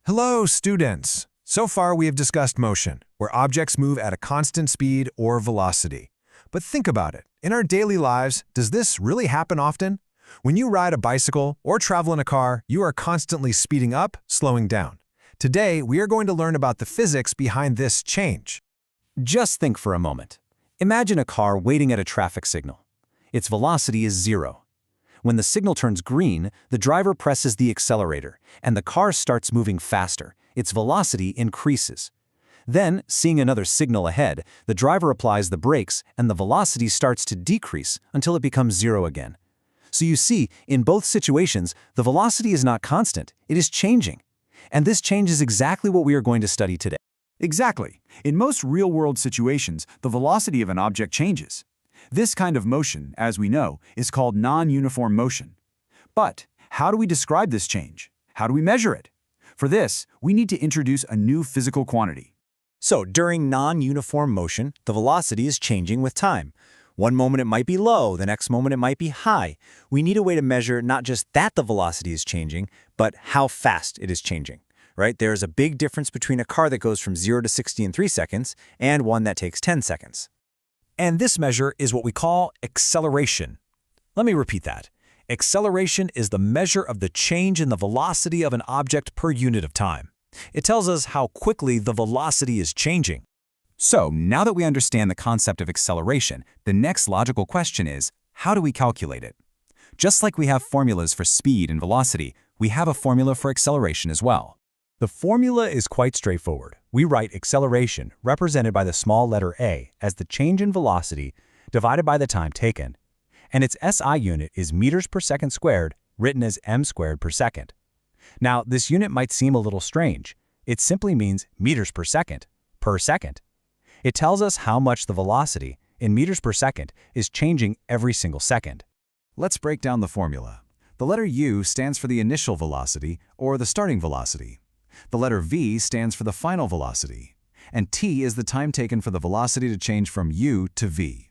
Hello, students! So far we have discussed motion, where objects move at a constant speed or velocity. But think about it. In our daily lives, does this really happen often? When you ride a bicycle or travel in a car, you are constantly speeding up, slowing down. Today, we are going to learn about the physics behind this change. Just think for a moment. Imagine a car waiting at a traffic signal. Its velocity is 0. When the signal turns green, the driver presses the accelerator, and the car starts moving faster. Its velocity increases. Then, seeing another signal ahead, the driver applies the brakes, and the velocity starts to decrease until it becomes 0 again. So you see, in both situations, the velocity is not constant, it is changing. And this change is exactly what we are going to study today. Exactly. In most real-world situations, the velocity of an object changes. This kind of motion, as we know, is called non-uniform motion. But how do we describe this change? How do we measure it? For this, we need to introduce a new physical quantity. So during non-uniform motion, the velocity is changing with time. One moment it might be low, the next moment it might be high. We need a way to measure not just that the velocity is changing, but how fast it is changing. Right? There is a big difference between a car that goes from 0 to 60 in 3 seconds and one that takes 10 seconds. And this measure is what we call acceleration. Let me repeat that. Acceleration is the measure of the change in the velocity of an object per unit of time. It tells us how quickly the velocity is changing. So, now that we understand the concept of acceleration, the next logical question is, how do we calculate it? Just like we have formulas for speed and velocity, we have a formula for acceleration as well. The formula is quite straightforward. We write acceleration, represented by the small letter a, as the change in velocity divided by the time taken. And its SI unit is meters per second squared, written as m squared per second. Now, this unit might seem a little strange. It simply means meters per second. It tells us how much the velocity, in meters per second, is changing every single second. Let's break down the formula. The letter U stands for the initial velocity, or the starting velocity. The letter V stands for the final velocity, and T is the time taken for the velocity to change from U to V.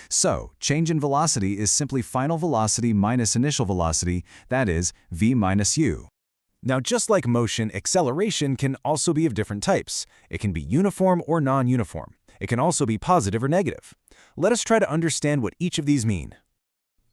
So, change in velocity is simply final velocity minus initial velocity, that is, V minus U. Now, just like motion, acceleration can also be of different types. It can be uniform or non-uniform. It can also be positive or negative. Let us try to understand what each of these mean.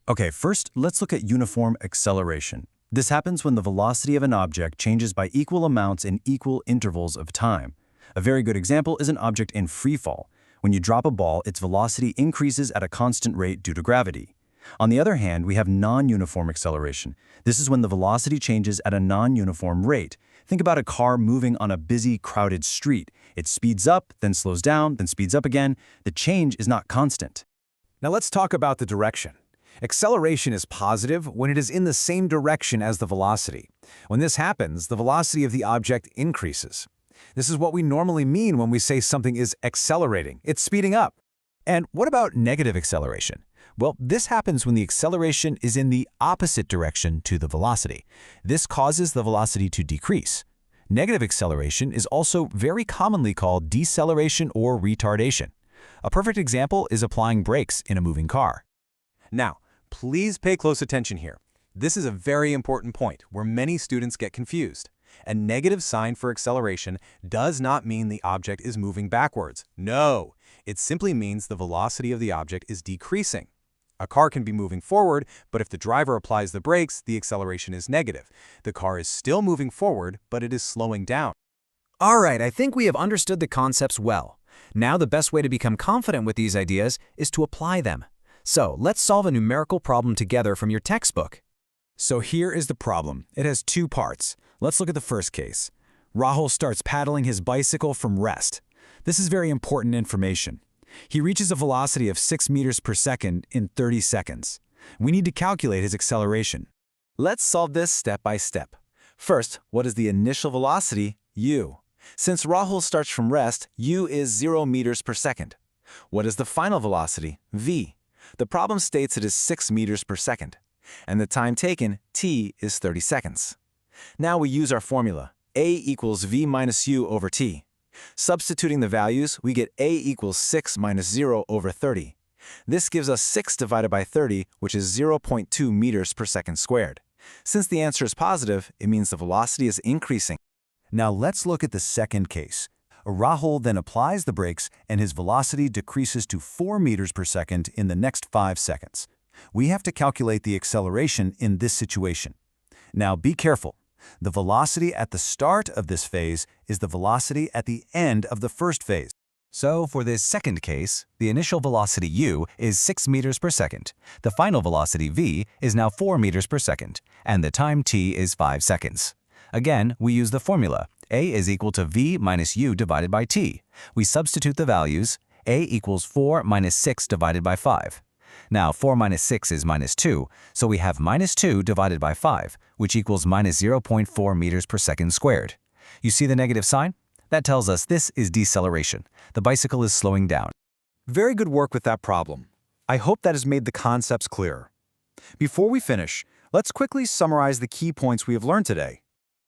Okay, first, let's look at uniform acceleration. This happens when the velocity of an object changes by equal amounts in equal intervals of time. A very good example is an object in free fall. When you drop a ball, its velocity increases at a constant rate due to gravity. On the other hand, we have non-uniform acceleration. This is when the velocity changes at a non-uniform rate. Think about a car moving on a busy, crowded street. It speeds up, then slows down, then speeds up again. The change is not constant. Now let's talk about the direction. Acceleration is positive when it is in the same direction as the velocity. When this happens, the velocity of the object increases. This is what we normally mean when we say something is accelerating. It's speeding up. And what about negative acceleration? Well, this happens when the acceleration is in the opposite direction to the velocity. This causes the velocity to decrease. Negative acceleration is also very commonly called deceleration or retardation. A perfect example is applying brakes in a moving car. Now, please pay close attention here. This is a very important point where many students get confused. A negative sign for acceleration does not mean the object is moving backwards. No, it simply means the velocity of the object is decreasing. A car can be moving forward, but if the driver applies the brakes, the acceleration is negative. The car is still moving forward, but it is slowing down. All right, I think we have understood the concepts well. Now the best way to become confident with these ideas is to apply them. So let's solve a numerical problem together from your textbook. So here is the problem. It has two parts. Let's look at the first case. Rahul starts paddling his bicycle from rest. This is very important information. He reaches a velocity of 6 meters per second in 30 seconds. We need to calculate his acceleration. Let's solve this step by step. First, what is the initial velocity? U. Since Rahul starts from rest, U is 0 meters per second. What is the final velocity? V. The problem states it is 6 meters per second. And the time taken, T, is 30 seconds. Now we use our formula, A equals V minus U over T. Substituting the values, we get A equals 6 minus 0 over 30. This gives us 6 divided by 30, which is 0.2 meters per second squared. Since the answer is positive, it means the velocity is increasing. Now let's look at the second case. Rahul then applies the brakes and his velocity decreases to 4 meters per second in the next 5 seconds. We have to calculate the acceleration in this situation. Now be careful. The velocity at the start of this phase is the velocity at the end of the first phase. So for this second case, the initial velocity u is 6 meters per second. The final velocity v is now 4 meters per second, and the time t is 5 seconds. Again, we use the formula. A is equal to v minus u divided by t. We substitute the values. A equals 4 minus 6 divided by 5. Now 4 minus 6 is minus 2, so we have minus 2 divided by 5, which equals minus 0.4 meters per second squared. You see the negative sign? That tells us this is deceleration. The bicycle is slowing down. Very good work with that problem. I hope that has made the concepts clearer. Before we finish, let's quickly summarize the key points we have learned today.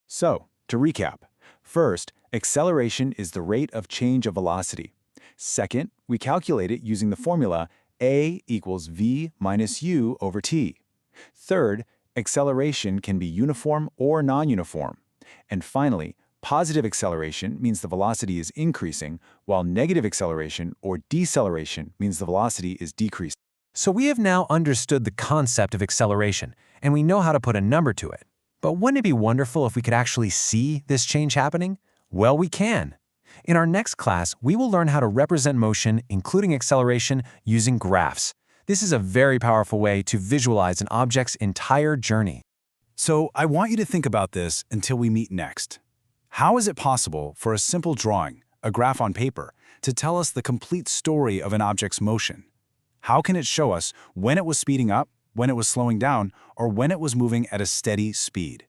So, to recap, first, acceleration is the rate of change of velocity. Second, we calculate it using the formula A equals v minus u over t. Third, acceleration can be uniform or non-uniform. And finally, positive acceleration means the velocity is increasing, while negative acceleration or deceleration means the velocity is decreasing. So we have now understood the concept of acceleration, and we know how to put a number to it. But wouldn't it be wonderful if we could actually see this change happening? Well, we can. In our next class, we will learn how to represent motion, including acceleration, using graphs. This is a very powerful way to visualize an object's entire journey. So I want you to think about this until we meet next. How is it possible for a simple drawing, a graph on paper, to tell us the complete story of an object's motion? How can it show us when it was speeding up, when it was slowing down, or when it was moving at a steady speed?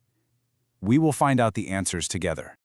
We will find out the answers together.